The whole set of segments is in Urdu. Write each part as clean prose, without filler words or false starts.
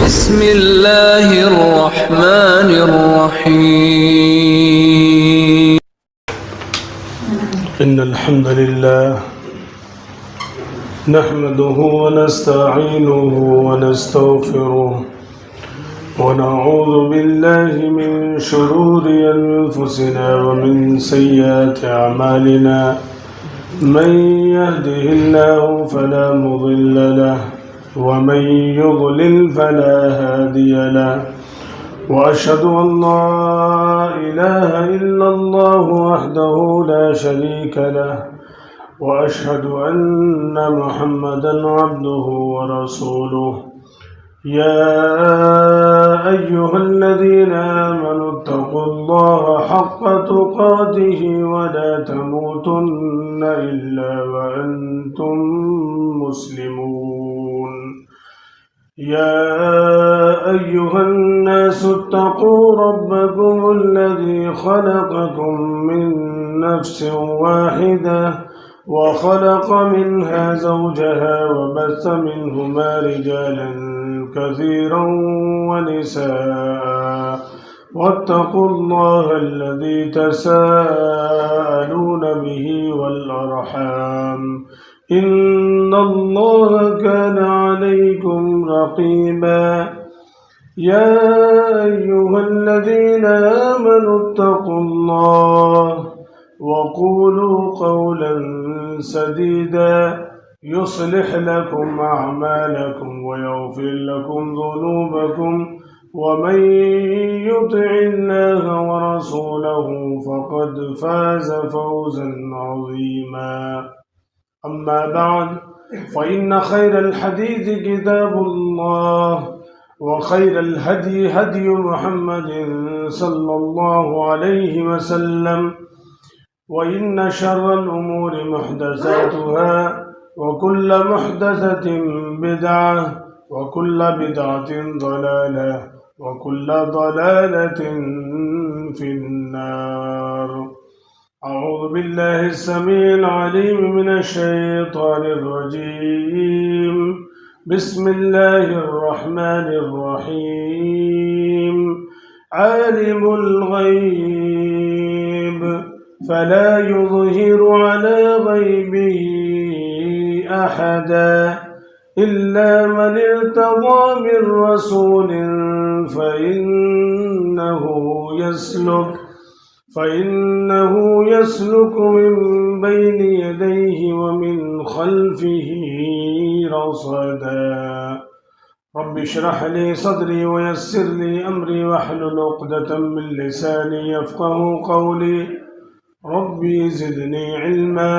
بسم الله الرحمن الرحيم. إن الحمد لله نحمده ونستعينه ونستغفره ونعوذ بالله من شرور أنفسنا ومن سيئات أعمالنا. من يهده الله فلا مضل له ومن يضلل فلا هادي له، وأشهد أن لا إله إلا الله وحده لا شريك له، وأشهد أن محمدا عبده ورسوله. يا أيها الذين آمنوا اتقوا الله حق تقاته ولا تموتن إلا وأنتم مسلمون. يا أيها الناس اتقوا ربكم الذي خلقكم من نفس واحدة وخلق منها زوجها وبث منهما رجالا كثيرا ونساء، واتقوا الله الذي تساءلون به والأرحام، إن الله كان عليكم رقيبا. يا أيها الذين آمنوا اتقوا الله وقولوا قولا سديدا يصلح لكم أعمالكم ويغفر لكم ذنوبكم، ومن يطع الله ورسوله فقد فاز فوزا عظيما. أما بعد، فإن خير الحديث كتاب الله، وخير الهدي هدي محمد صلى الله عليه وسلم، وإن شر الأمور محدثاتها، وكل محدثة بدعة، وكل بدعة ضلالة، وكل ضلالة في النار. أعوذ بالله السميع العليم من الشيطان الرجيم. بسم الله الرحمن الرحيم. عالم الغيب فلا يظهر على غيبه أحدا إلا من ارتضى من رسول فإنه يسلك من بين يديه ومن خلفه رصدا. رب اشرح لي صدري ويسر لي أمري واحلل عقدة من لساني يفقه قولي. ربي زدني علما،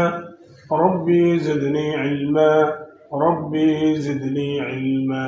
ربي زدني علما، ربي زدني علما.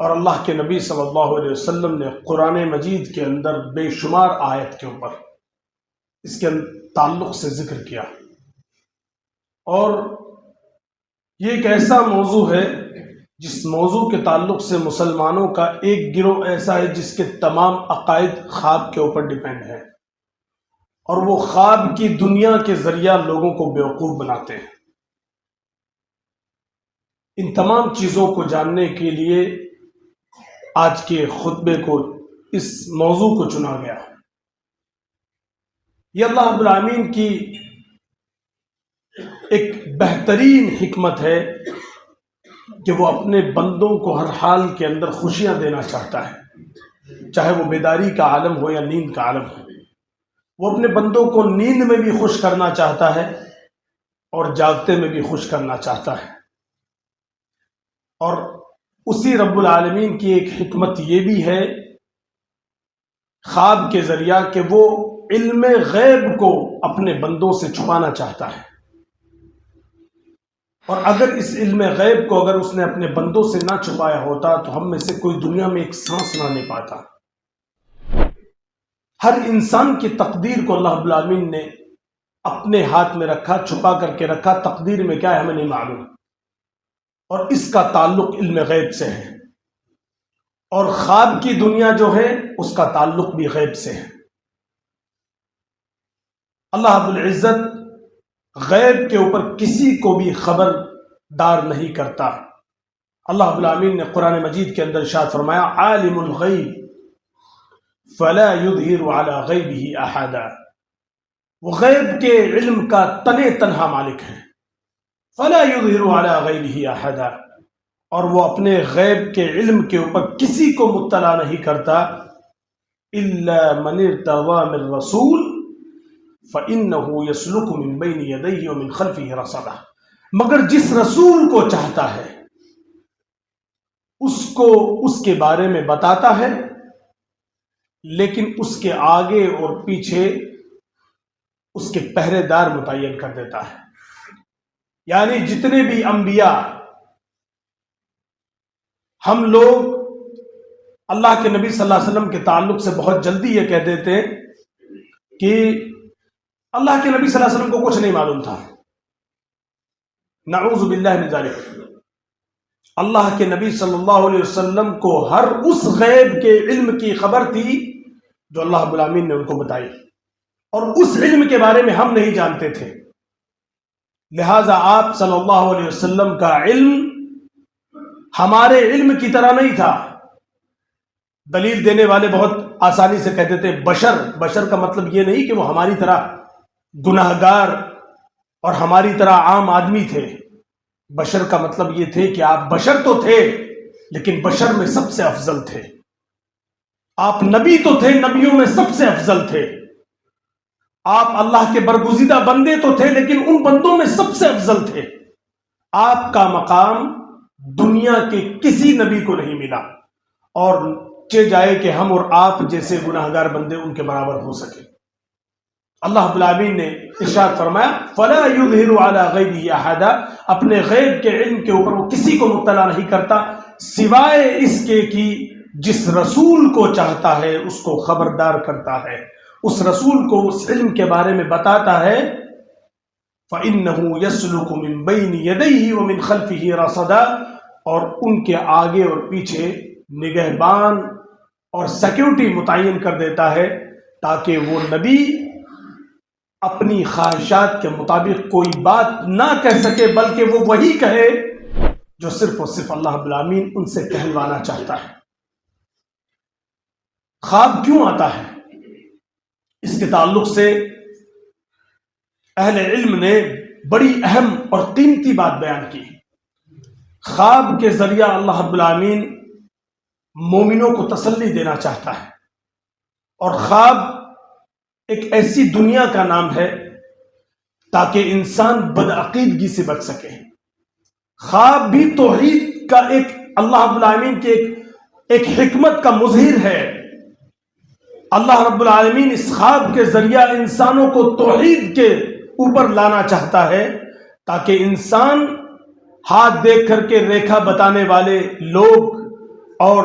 اور اللہ کے نبی صلی اللہ علیہ وسلم نے قرآن مجید کے اندر بے شمار آیت کے اوپر اس کے تعلق سے ذکر کیا، اور یہ ایک ایسا موضوع ہے جس موضوع کے تعلق سے مسلمانوں کا ایک گروہ ایسا ہے جس کے تمام عقائد خواب کے اوپر ڈیپینڈ ہے، اور وہ خواب کی دنیا کے ذریعہ لوگوں کو بیوقوف بناتے ہیں۔ ان تمام چیزوں کو جاننے کے لیے آج کے خطبے کو اس موضوع کو چنا گیا۔ یہ اللہ رب العالمین کی ایک بہترین حکمت ہے کہ وہ اپنے بندوں کو ہر حال کے اندر خوشیاں دینا چاہتا ہے، چاہے وہ بیداری کا عالم ہو یا نیند کا عالم ہو۔ وہ اپنے بندوں کو نیند میں بھی خوش کرنا چاہتا ہے اور جاگتے میں بھی خوش کرنا چاہتا ہے، اور اسی رب العالمین کی ایک حکمت یہ بھی ہے خواب کے ذریعہ کہ وہ علم غیب کو اپنے بندوں سے چھپانا چاہتا ہے، اور اگر اس علم غیب کو اگر اس نے اپنے بندوں سے نہ چھپایا ہوتا تو ہم میں سے کوئی دنیا میں ایک سانس نہ لے پاتا۔ ہر انسان کی تقدیر کو اللہ رب العالمین نے اپنے ہاتھ میں رکھا، چھپا کر کے رکھا۔ تقدیر میں کیا ہے ہمیں نہیں معلوم، اور اس کا تعلق علم غیب سے ہے، اور خواب کی دنیا جو ہے اس کا تعلق بھی غیب سے ہے۔ اللہ رب العزت غیب کے اوپر کسی کو بھی خبردار نہیں کرتا۔ اللہ رب العالمین نے قرآن مجید کے اندر ارشاد فرمایا، عالم الغیب فلا یظہر علی غیبہ احدا، وہ غیب کے علم کا تنہا مالک ہے۔ فلا یظہر علی غیبہ احدا، اور وہ اپنے غیب کے علم کے اوپر کسی کو مطلع نہیں کرتا۔ الا من ارتضى من رسول فإنه يسلك من بين يديه ومن خلفه رصدا، مگر جس رسول کو چاہتا ہے اس کو اس کے بارے میں بتاتا ہے، لیکن اس کے آگے اور پیچھے اس کے پہرے دار متعین کر دیتا ہے۔ یعنی جتنے بھی انبیاء، ہم لوگ اللہ کے نبی صلی اللہ علیہ وسلم کے تعلق سے بہت جلدی یہ کہہ دیتے ہیں کہ اللہ کے نبی صلی اللہ علیہ وسلم کو کچھ نہیں معلوم تھا۔ نعوذ باللہ من ذالک، اللہ کے نبی صلی اللہ علیہ وسلم کو ہر اس غیب کے علم کی خبر تھی جو اللہ رب العالمین نے ان کو بتائی، اور اس علم کے بارے میں ہم نہیں جانتے تھے۔ لہذا آپ صلی اللہ علیہ وسلم کا علم ہمارے علم کی طرح نہیں تھا۔ دلیل دینے والے بہت آسانی سے کہتے تھے بشر کا مطلب یہ نہیں کہ وہ ہماری طرح گناہگار اور ہماری طرح عام آدمی تھے۔ بشر کا مطلب یہ تھے کہ آپ بشر تو تھے لیکن بشر میں سب سے افضل تھے۔ آپ نبی تو تھے، نبیوں میں سب سے افضل تھے۔ آپ اللہ کے برگزیدہ بندے تو تھے لیکن ان بندوں میں سب سے افضل تھے۔ آپ کا مقام دنیا کے کسی نبی کو نہیں ملا، اور چہ جائے کہ ہم اور آپ جیسے گناہگار بندے ان کے برابر ہو سکے۔ اللہ رب العالمین نے ارشاد فرمایا، فلا یظہر علی غیبہ احدا، اپنے غیب کے علم کے اوپر وہ کسی کو مطلع نہیں کرتا سوائے اس کے کہ جس رسول کو چاہتا ہے اس کو خبردار کرتا ہے، اس رسول کو اس علم کے بارے میں بتاتا ہے۔ فإنہ یسلک من بین یدیہ ومن خلفہ رصدا، اور ان کے آگے اور پیچھے نگہبان اور سیکیورٹی متعین کر دیتا ہے تاکہ وہ نبی اپنی خواہشات کے مطابق کوئی بات نہ کہہ سکے، بلکہ وہ وہی کہے جو صرف اور صرف اللہ رب العالمین ان سے کہلوانا چاہتا ہے۔ خواب کیوں آتا ہے، اس کے تعلق سے اہل علم نے بڑی اہم اور قیمتی بات بیان کی۔ خواب کے ذریعہ اللہ رب العالمین مومنوں کو تسلی دینا چاہتا ہے، اور خواب ایک ایسی دنیا کا نام ہے تاکہ انسان بدعقیدگی سے بچ سکے۔ خواب بھی توحید کا ایک اللہ رب العالمین کی ایک حکمت کا مظہر ہے۔ اللہ رب العالمین اس خواب کے ذریعہ انسانوں کو توحید کے اوپر لانا چاہتا ہے تاکہ انسان ہاتھ دیکھ کر کے ریکھا بتانے والے لوگ اور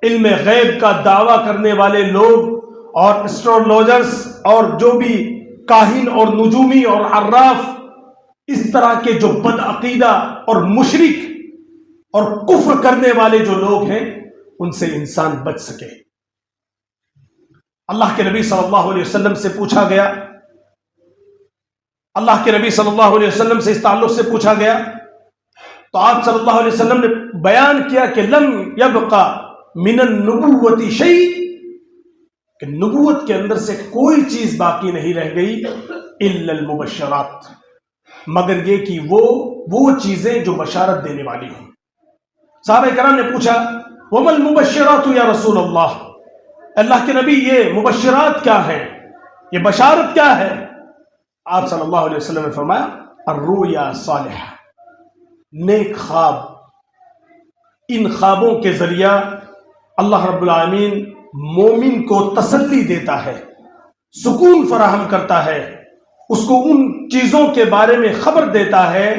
علم غیب کا دعویٰ کرنے والے لوگ اور اسٹرولوجرز اور جو بھی کاہن اور نجومی اور عراف، اس طرح کے جو بد عقیدہ اور مشرک اور کفر کرنے والے جو لوگ ہیں، ان سے انسان بچ سکے۔ اللہ کے نبی صلی اللہ علیہ وسلم سے پوچھا گیا، اللہ کے نبی صلی اللہ علیہ وسلم سے اس تعلق سے پوچھا گیا تو آپ صلی اللہ علیہ وسلم نے بیان کیا کہ لم یبقى من النبوۃ شیء، کہ نبوت کے اندر سے کوئی چیز باقی نہیں رہ گئی الا المبشرات، مگر یہ کہ وہ چیزیں جو بشارت دینے والی ہوں۔ صحابہ کرام نے پوچھا وما المبشرات یا رسول اللہ، اللہ کے نبی یہ مبشرات کیا ہیں، یہ بشارت کیا ہے؟ آپ صلی اللہ علیہ وسلم نے فرمایا الرؤیا صالحہ، نیک خواب۔ ان خوابوں کے ذریعہ اللہ رب العالمین مومن کو تسلی دیتا ہے، سکون فراہم کرتا ہے، اس کو ان چیزوں کے بارے میں خبر دیتا ہے۔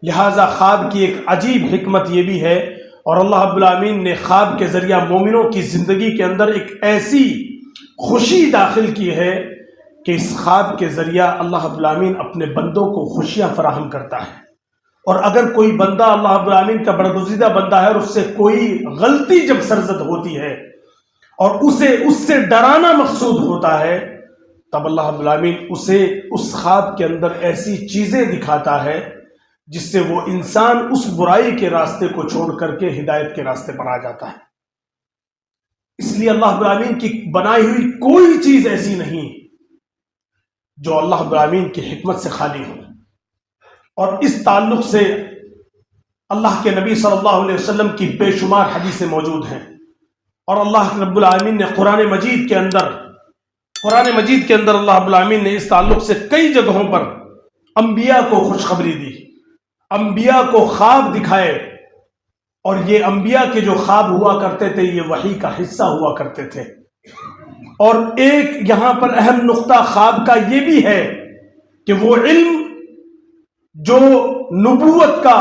لہذا خواب کی ایک عجیب حکمت یہ بھی ہے، اور اللہ رب العالمین نے خواب کے ذریعہ مومنوں کی زندگی کے اندر ایک ایسی خوشی داخل کی ہے کہ اس خواب کے ذریعہ اللہ رب العالمین اپنے بندوں کو خوشیاں فراہم کرتا ہے۔ اور اگر کوئی بندہ اللہ رب العالمین کا برگزیدہ بندہ ہے اور اس سے کوئی غلطی جب سرزد ہوتی ہے اور اس سے ڈرانا مقصود ہوتا ہے، تب اللہ رب العالمین اسے اس خواب کے اندر ایسی چیزیں دکھاتا ہے جس سے وہ انسان اس برائی کے راستے کو چھوڑ کر کے ہدایت کے راستے پر آ جاتا ہے۔ اس لیے اللہ رب العالمین کی بنائی ہوئی کوئی چیز ایسی نہیں جو اللہ رب العالمین کی حکمت سے خالی ہو۔ اور اس تعلق سے اللہ کے نبی صلی اللہ علیہ وسلم کی بے شمار حدیثیں موجود ہیں، اور اللہ رب العالمین نے قرآن مجید کے اندر اللہ رب العالمین نے اس تعلق سے کئی جگہوں پر انبیاء کو خوشخبری دی، انبیاء کو خواب دکھائے، اور یہ انبیاء کے جو خواب ہوا کرتے تھے یہ وحی کا حصہ ہوا کرتے تھے۔ اور ایک یہاں پر اہم نقطہ خواب کا یہ بھی ہے کہ وہ علم جو نبوت کا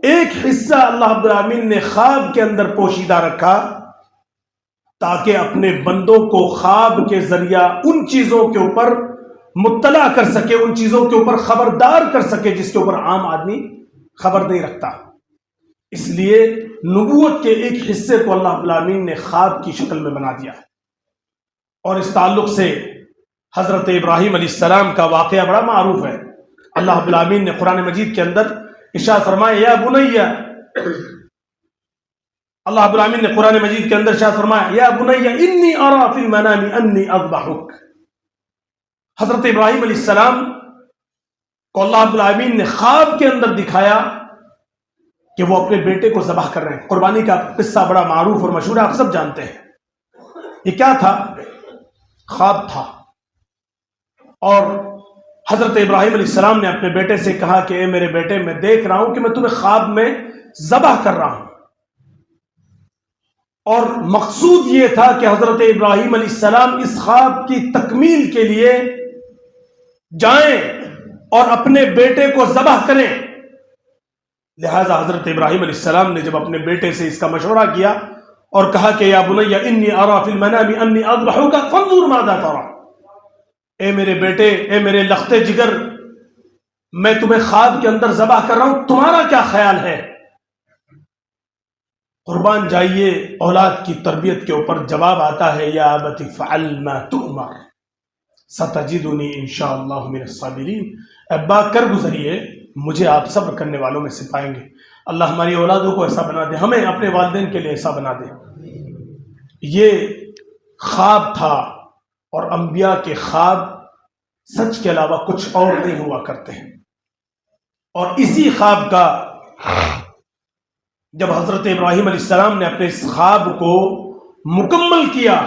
ایک حصہ اللہ رب العالمین نے خواب کے اندر پوشیدہ رکھا، تاکہ اپنے بندوں کو خواب کے ذریعہ ان چیزوں کے اوپر مطلع کر سکے، ان چیزوں کے اوپر خبردار کر سکے جس کے اوپر عام آدمی خبر نہیں رکھتا۔ اس لیے نبوت کے ایک حصے کو اللہ رب العالمین نے خواب کی شکل میں بنا دیا۔ اور اس تعلق سے حضرت ابراہیم علیہ السلام کا واقعہ بڑا معروف ہے۔ اللہ رب العالمین نے قرآن مجید کے اندر ارشاد فرمایا یا بنی، اللہ رب العالمین نے قرآن مجید کے اندر ارشاد فرمایا یا بنی انی اری فی المنام انی اذبحک۔ حضرت ابراہیم علیہ السلام کو اللہ رب العالمین نے خواب کے اندر دکھایا کہ وہ اپنے بیٹے کو ذبح کر رہے ہیں۔ قربانی کا قصہ بڑا معروف اور مشہور ہے، آپ سب جانتے ہیں۔ یہ کیا تھا؟ خواب تھا، اور حضرت ابراہیم علیہ السلام نے اپنے بیٹے سے کہا کہ اے میرے بیٹے، میں دیکھ رہا ہوں کہ میں تمہیں خواب میں ذبح کر رہا ہوں۔ اور مقصود یہ تھا کہ حضرت ابراہیم علیہ السلام اس خواب کی تکمیل کے لیے جائیں اور اپنے بیٹے کو ذبح کریں۔ لہذا حضرت ابراہیم علیہ السلام نے جب اپنے بیٹے سے اس کا مشورہ کیا اور کہا کہ یا بنی انی اری فی المنام انی اذبحک فانظر ماذا تری، اے میرے بیٹے، اے میرے لختے جگر، میں تمہیں خواب کے اندر ذبح کر رہا ہوں، تمہارا کیا خیال ہے؟ قربان جائیے اولاد کی تربیت کے اوپر جواب آتا ہے یا ابت فعل ما تؤمر ستجدنی انشاءاللہ من الصابرین۔ ابا کر گزریے، مجھے آپ صبر کرنے والوں میں سے پائیں گے۔ اللہ ہماری اولادوں کو ایسا بنا دے، ہمیں اپنے والدین کے لیے ایسا بنا دے۔ یہ خواب تھا، اور انبیاء کے خواب سچ کے علاوہ کچھ اور نہیں ہوا کرتے ہیں۔ اور اسی خواب کا جب حضرت ابراہیم علیہ السلام نے اپنے اس خواب کو مکمل کیا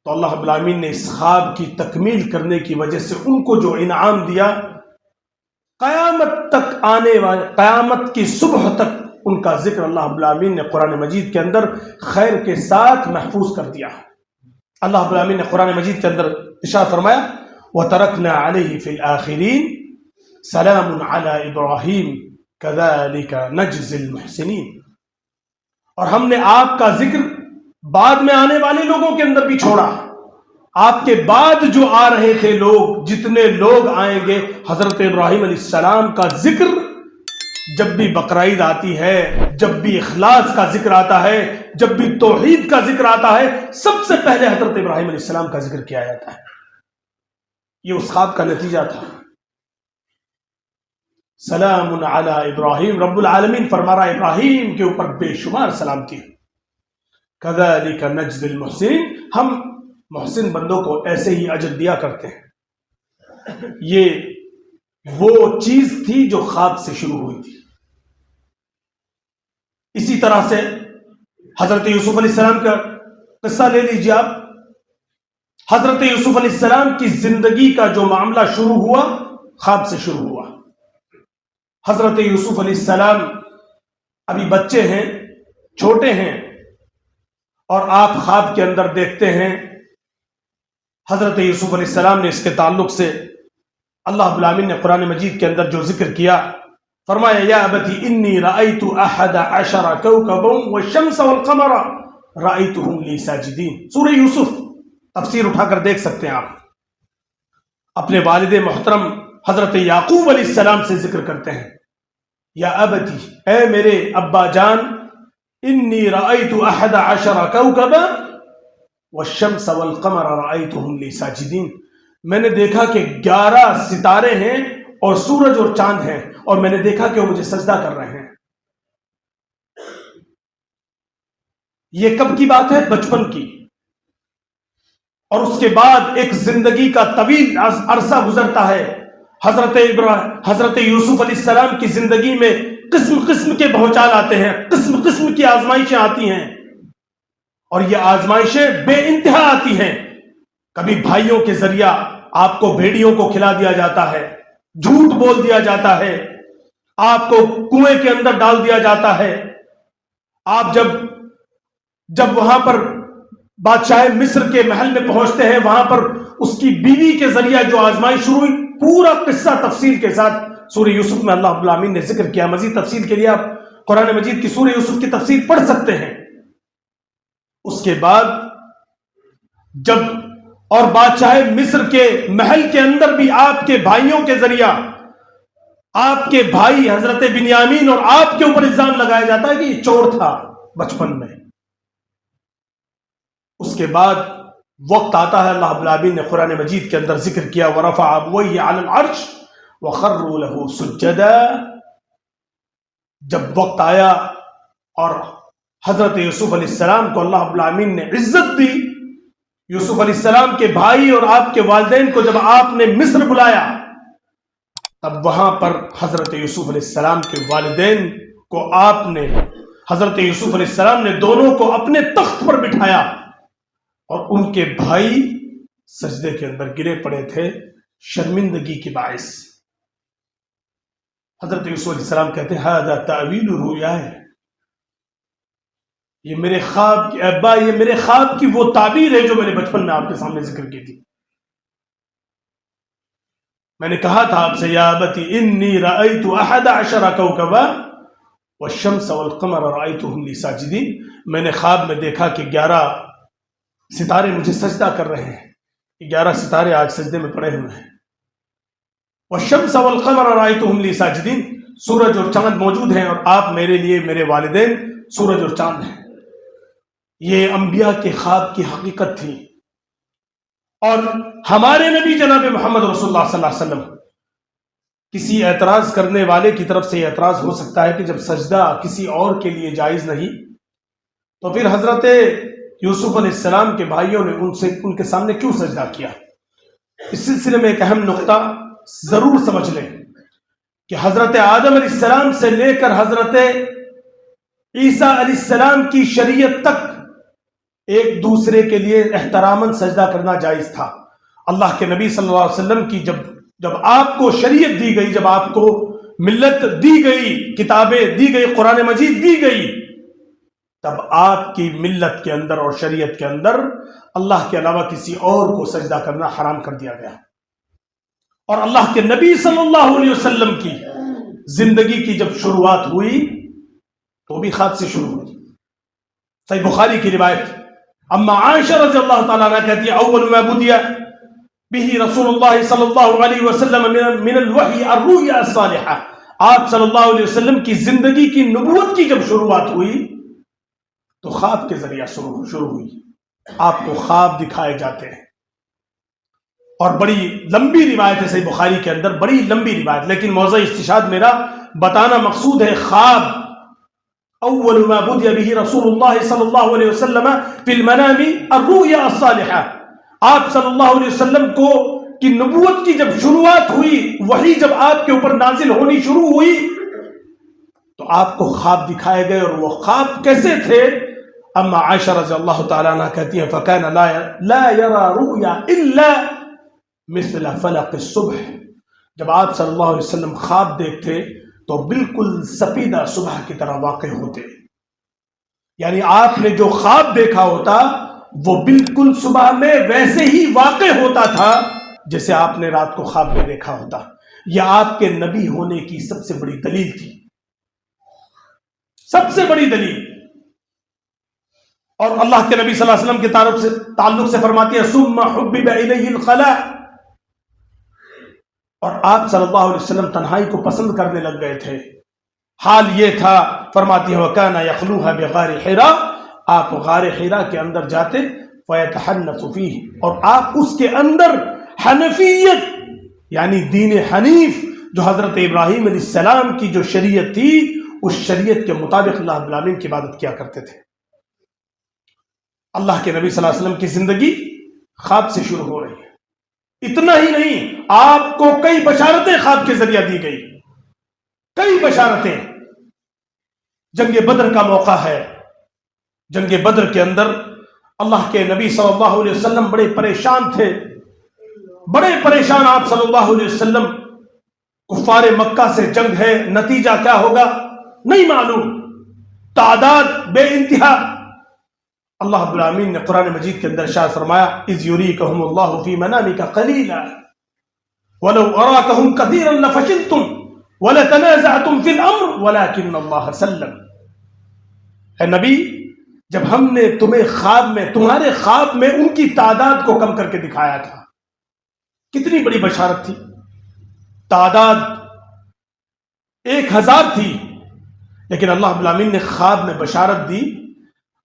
تو اللہ رب العالمین نے اس خواب کی تکمیل کرنے کی وجہ سے ان کو جو انعام دیا، قیامت تک آنے والے، قیامت کی صبح تک ان کا ذکر اللہ رب العالمین نے قرآن مجید کے اندر خیر کے ساتھ محفوظ کر دیا۔ اللہ رب العالمین نے قرآن مجید کے اندر ارشاد فرمایا وَتَرَكْنَا عَلَيْهِ فِي الْآخِرِينَ سَلَامٌ عَلَى إِبْرَاهِيمَ كَذَلِكَ نَجْزِي الْمُحْسِنِينَ۔ اور ہم نے آپ کا ذکر بعد میں آنے والے لوگوں کے اندر بھی چھوڑا. آپ کے بعد جو آ رہے تھے لوگ، جتنے لوگ آئیں گے، حضرت ابراہیم علیہ السلام کا ذکر جب بھی بقرعید آتی ہے، جب بھی اخلاص کا ذکر آتا ہے، جب بھی توحید کا ذکر آتا ہے، سب سے پہلے حضرت ابراہیم علیہ السلام کا ذکر کیا جاتا ہے. یہ اس خواب کا نتیجہ تھا. سلام علی ابراہیم، رب العالمین فرما رہا ابراہیم کے اوپر بے شمار سلامتی. کذالک نجزی المحسنین، ہم محسن بندوں کو ایسے ہی اجر دیا کرتے ہیں. یہ وہ چیز تھی جو خواب سے شروع ہوئی تھی. اسی طرح سے حضرت یوسف علیہ السلام کا قصہ لے لیجیے آپ. حضرت یوسف علیہ السلام کی زندگی کا جو معاملہ شروع ہوا، خواب سے شروع ہوا. حضرت یوسف علیہ السلام ابھی بچے ہیں، چھوٹے ہیں، اور آپ خواب کے اندر دیکھتے ہیں حضرت یوسف علیہ السلام نے اس کے تعلق سے اللہ رب العالمین نے قرآن مجید کے اندر جو ذکر کیا، فرمایا یا ابتی انی رأیت احد عشر کوکبا والشمس والقمر رأیتهم لی ساجدین. سورہ یوسف تفسیر اٹھا کر دیکھ سکتے ہیں آپ. اپنے والد محترم حضرت یعقوب علیہ السلام سے ذکر کرتے ہیں، یا ابتی، اے میرے ابا جان، انی رأیت احد عشر کوکبا والشمس والقمر رأیتهم لی ساجدین. میں نے دیکھا کہ 11 ستارے ہیں اور سورج اور چاند ہیں، اور میں نے دیکھا کہ وہ مجھے سجدہ کر رہے ہیں. یہ کب کی بات ہے؟ بچپن کی. اور اس کے بعد ایک زندگی کا طویل عرصہ گزرتا ہے. حضرت یوسف علیہ السلام کی زندگی میں قسم قسم کے بھونچال آتے ہیں، قسم قسم کی آزمائشیں آتی ہیں، اور یہ آزمائشیں بے انتہا آتی ہیں. کبھی بھائیوں کے ذریعہ آپ کو بھیڑیوں کو کھلا دیا جاتا ہے، جھوٹ بول دیا جاتا ہے، آپ کو کنویں کے اندر ڈال دیا جاتا ہے. آپ جب وہاں پر بادشاہ مصر کے محل میں پہنچتے ہیں، وہاں پر اس کی بیوی کے ذریعہ جو آزمائش شروع ہوئی، پورا قصہ تفصیل کے ساتھ سورہ یوسف میں اللہ رب العالمین نے ذکر کیا. مزید تفصیل کے لیے آپ قرآن مجید کی سورہ یوسف کی تفسیر پڑھ سکتے ہیں. اس کے بعد جب اور بادشاہ مصر کے محل کے اندر بھی آپ کے بھائیوں کے ذریعہ آپ کے بھائی حضرت بنیامین اور آپ کے اوپر الزام لگایا جاتا ہے کہ یہ چور تھا بچپن میں. اس کے بعد وقت آتا ہے، اللہ رب العالمین نے قرآن مجید کے اندر ذکر کیا وَرَفَعَ أَبْوَيْهِ عَلَى الْعَرْشِ وَخَرُّوا لَهُ سُجَّدًا. جب وقت آیا اور حضرت یوسف علیہ السلام کو اللہ رب العالمین نے عزت دی، یوسف علیہ السلام کے بھائی اور آپ کے والدین کو جب آپ نے مصر بلایا، تب وہاں پر حضرت یوسف علیہ السلام کے والدین کو آپ نے، حضرت یوسف علیہ السلام نے دونوں کو اپنے تخت پر بٹھایا، اور ان کے بھائی سجدے کے اندر گرے پڑے تھے شرمندگی کے باعث. حضرت یوسف علیہ السلام کہتے ہیں ھذا تأویل رؤیاہ، یہ میرے خواب کی، ابا یہ میرے خواب کی وہ تعبیر ہے جو میں نے بچپن میں آپ کے سامنے ذکر کی تھی. میں نے کہا تھا آپ سے یا ابتی انی رأیت احد عشر کوکبا والشمس والقمر رأیتهم لی ساجدین. میں نے خواب میں دیکھا کہ 11 ستارے مجھے سجدہ کر رہے ہیں. 11 ستارے آج سجدے میں پڑے ہوئے ہیں. والشمس والقمر رأیتهم لی ساجدین، سورج اور چاند موجود ہیں اور آپ میرے لیے، میرے والدین سورج اور چاند ہیں. یہ انبیاء کے خواب کی حقیقت تھی. اور ہمارے نبی جناب محمد رسول اللہ صلی اللہ علیہ وسلم، کسی اعتراض کرنے والے کی طرف سے یہ اعتراض ہو سکتا ہے کہ جب سجدہ کسی اور کے لیے جائز نہیں، تو پھر حضرت یوسف علیہ السلام کے بھائیوں نے ان کے سامنے کیوں سجدہ کیا؟ اس سلسلے میں ایک اہم نقطہ ضرور سمجھ لیں کہ حضرت آدم علیہ السلام سے لے کر حضرت عیسیٰ علیہ السلام کی شریعت تک ایک دوسرے کے لیے احتراماً سجدہ کرنا جائز تھا. اللہ کے نبی صلی اللہ علیہ وسلم کی جب آپ کو شریعت دی گئی، جب آپ کو ملت دی گئی، کتابیں دی گئی، قرآن مجید دی گئی، تب آپ کی ملت کے اندر اور شریعت کے اندر اللہ کے علاوہ کسی اور کو سجدہ کرنا حرام کر دیا گیا. اور اللہ کے نبی صلی اللہ علیہ وسلم کی زندگی کی جب شروعات ہوئی تو بھی خواب سے شروع ہوئی. صحیح بخاری کی روایت اما عائشہ رضی اللہ تعالیٰ عنہ کہتی ہے اول ما بدیا به رسول اللہ صلی اللہ علیہ وسلم من الوحی الرؤیا الصالحہ، آپ صلی اللہ علیہ وسلم کی زندگی کی نبوت کی جب شروعات ہوئی تو خواب کے ذریعہ شروع ہوئی، آپ کو خواب دکھائے جاتے ہیں، اور بڑی لمبی روایت ہے صحیح بخاری کے اندر، بڑی لمبی روایت، لیکن موضوع استشہاد میرا بتانا مقصود ہے خواب اول ما بدیا به رسول اللہ صلی اللہ علیہ وسلم فی المنام الرؤیا الصالحہ، آپ صلی اللہ علیہ وسلم کو کی نبوت کی جب شروعات ہوئی، وحی جب آپ کے اوپر نازل ہونی شروع ہوئی تو آپ کو خواب دکھائے گئے، اور وہ خواب کیسے تھے؟ اما عائشہ رضی اللہ تعالیٰ عنہ کہتی ہیں فَكَانَ لَا يَرَى رُؤْيَا إِلَّا مِثْلَ فَلَقِ الصُّبْحِ، جب آپ صلی اللہ علیہ وسلم خواب دیکھتے تو بالکل سپیدہ صبح کی طرح واقع ہوتے، یعنی آپ نے جو خواب دیکھا ہوتا وہ بالکل صبح میں ویسے ہی واقع ہوتا تھا جیسے آپ نے رات کو خواب میں دیکھا ہوتا۔ یہ آپ کے نبی ہونے کی سب سے بڑی دلیل تھی، سب سے بڑی دلیل۔ اور اللہ کے نبی صلی اللہ علیہ وسلم کے تعلق سے فرماتی ہے ثم حبب الیہ الخلاء، اور آپ صلی اللہ علیہ وسلم تنہائی کو پسند کرنے لگ گئے تھے، حال یہ تھا فرماتی ہے وَكَانَ يَخْلُوهَا بِغَارِ حِرَا، آپ غار حرا کے اندر جاتے فَيَتَحَنَّثُ فِيهِ، اور آپ اس کے اندر حنفیت یعنی دین حنیف جو حضرت ابراہیم علیہ السلام کی جو شریعت تھی اس شریعت کے مطابق اللہ رب العالمین کی عبادت کیا کرتے تھے۔ اللہ کے نبی صلی اللہ علیہ وسلم کی زندگی خواب سے شروع ہو رہی ہے، اتنا ہی نہیں آپ کو کئی بشارتیں خواب کے ذریعہ دی گئی، کئی بشارتیں۔ جنگ بدر کا موقع ہے، جنگ بدر کے اندر اللہ کے نبی صلی اللہ علیہ وسلم بڑے پریشان تھے، بڑے پریشان آپ صلی اللہ علیہ وسلم، کفار مکہ سے جنگ ہے، نتیجہ کیا ہوگا نہیں معلوم، تعداد بے انتہا۔ اللہ رب العالمین نے قرآن مجید کے اندر ارشاد فرمایا اذ یریکہم اللہ فی منامک قلیلا ولو اراکہم کثیرا لفشلتم ولتنازعتم فی الامر ولکن اللہ سلم۔ اے نبی، جب ہم نے تمہیں خواب میں، تمہارے خواب میں ان کی تعداد کو کم کر کے دکھایا تھا، کتنی بڑی بشارت تھی، تعداد 1000 تھی، لیکن اللہ رب العالمین نے خواب میں بشارت دی،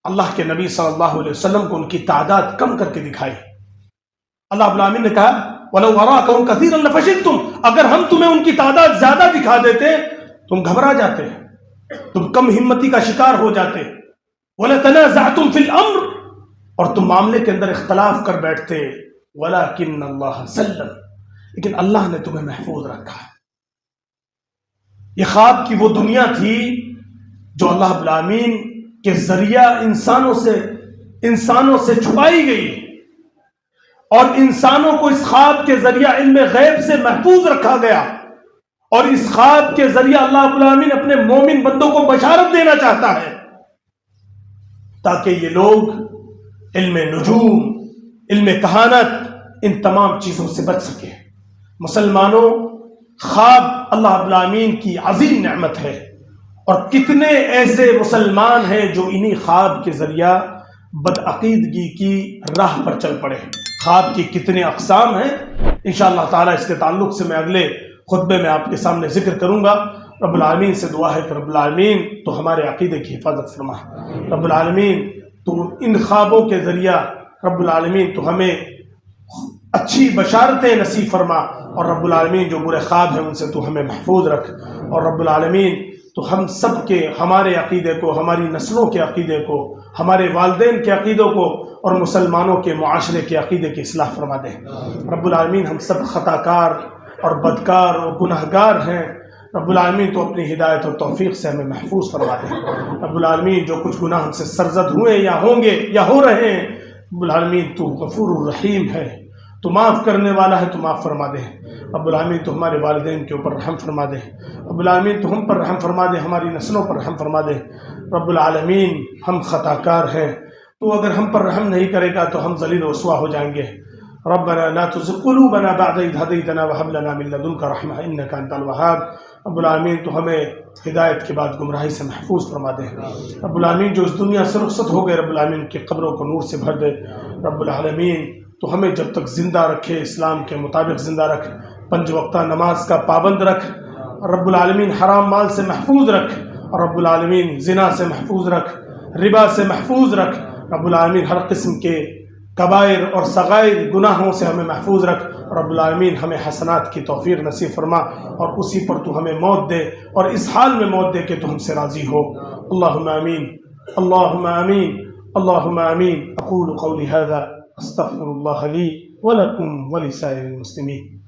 اللہ کے نبی صلی اللہ علیہ وسلم کو ان کی تعداد کم کر کے دکھائی۔ اللہ رب العالمین نے کہا وَلَوْ أَرَاكَهُمْ كَثِيرًا لَفَشِلْتُمْ، اگر ہم تمہیں ان کی تعداد زیادہ دکھا دیتے تم گھبرا جاتے، تم کم ہمتی کا شکار ہو جاتے، وَلَتَنَازَعْتُمْ فِي الْأَمْرِ، اور تم معاملے کے اندر اختلاف کر بیٹھتے، وَلَكِنَّ اللَّهَ سَلَّمَ، لیکن اللہ نے تمہیں محفوظ رکھا۔ یہ خواب کی وہ دنیا تھی جو اللہ رب العالمین کے ذریعہ انسانوں سے چھپائی گئی، اور انسانوں کو اس خواب کے ذریعہ علم غیب سے محفوظ رکھا گیا، اور اس خواب کے ذریعہ اللہ رب العالمین اپنے مومن بندوں کو بشارت دینا چاہتا ہے تاکہ یہ لوگ علم نجوم، علم کہانت، ان تمام چیزوں سے بچ سکے۔ مسلمانوں، خواب اللہ رب العالمین کی عظیم نعمت ہے، اور کتنے ایسے مسلمان ہیں جو انہی خواب کے ذریعہ بدعقیدگی کی راہ پر چل پڑے۔ خواب کی کتنے اقسام ہیں، انشاءاللہ تعالی اس کے تعلق سے میں اگلے خطبے میں آپ کے سامنے ذکر کروں گا۔ رب العالمین سے دعا ہے کہ رب العالمین تو ہمارے عقیدے کی حفاظت فرما، رب العالمین تو ان خوابوں کے ذریعہ رب العالمین تو ہمیں اچھی بشارتیں نصیب فرما، اور رب العالمین جو برے خواب ہیں ان سے تو ہمیں محفوظ رکھ، اور رب العالمین تو ہم سب کے، ہمارے عقیدے کو، ہماری نسلوں کے عقیدے کو، ہمارے والدین کے عقیدوں کو، اور مسلمانوں کے معاشرے کے عقیدے کی اصلاح فرما دے۔ رب العالمین ہم سب خطا کار اور بدکار اور گناہ گار ہیں، رب العالمین تو اپنی ہدایت اور توفیق سے ہمیں محفوظ فرما دے۔ رب العالمین جو کچھ گناہ ہم سے سرزد ہوئے یا ہوں گے یا ہو رہے ہیں، رب العالمین تو غفور الرحیم ہے، تو معاف کرنے والا ہے، تو معاف فرما دے۔ رب العالمین تو ہمارے والدین کے اوپر رحم فرما دے، رب العالمین تو ہم پر رحم فرما دے، ہماری نسلوں پر رحم فرما دے۔ رب العالمین ہم خطا کار ہیں، تو اگر ہم پر رحم نہیں کرے گا تو ہم ذلیل و رسوا ہو جائیں گے۔ ربنا لا تزغ قلوبنا بعد إذ هديتنا وهب لنا من لدنك رحمة إنك أنت الوهاب. رب العالمین تو ہمیں ہدایت کے بعد گمراہی سے محفوظ فرما دے. رب العالمین جو اس دنیا سے رخصت ہو گئے رب العالمین کی قبروں کو نور سے بھر دے. رب العالمین تو ہمیں جب تک زندہ رکھے اسلام کے مطابق زندہ رکھ، 5 وقتہ نماز کا پابند رکھ. رب العالمین حرام مال سے محفوظ رکھ، اور رب العالمین زنا سے محفوظ رکھ، ربا سے محفوظ رکھ. رب العالمین ہر قسم کے کبائر اور صغائر گناہوں سے ہمیں محفوظ رکھ. رب العالمین ہمیں حسنات کی توفیق نصیب فرما، اور اسی پر تو ہمیں موت دے، اور اس حال میں موت دے کہ تو ہم سے راضی ہو. اللہم آمین، اللہم آمین، اللہم آمین. اقول قولی هذا استغفر اللہ لی ولکم ولسائر المسلمین.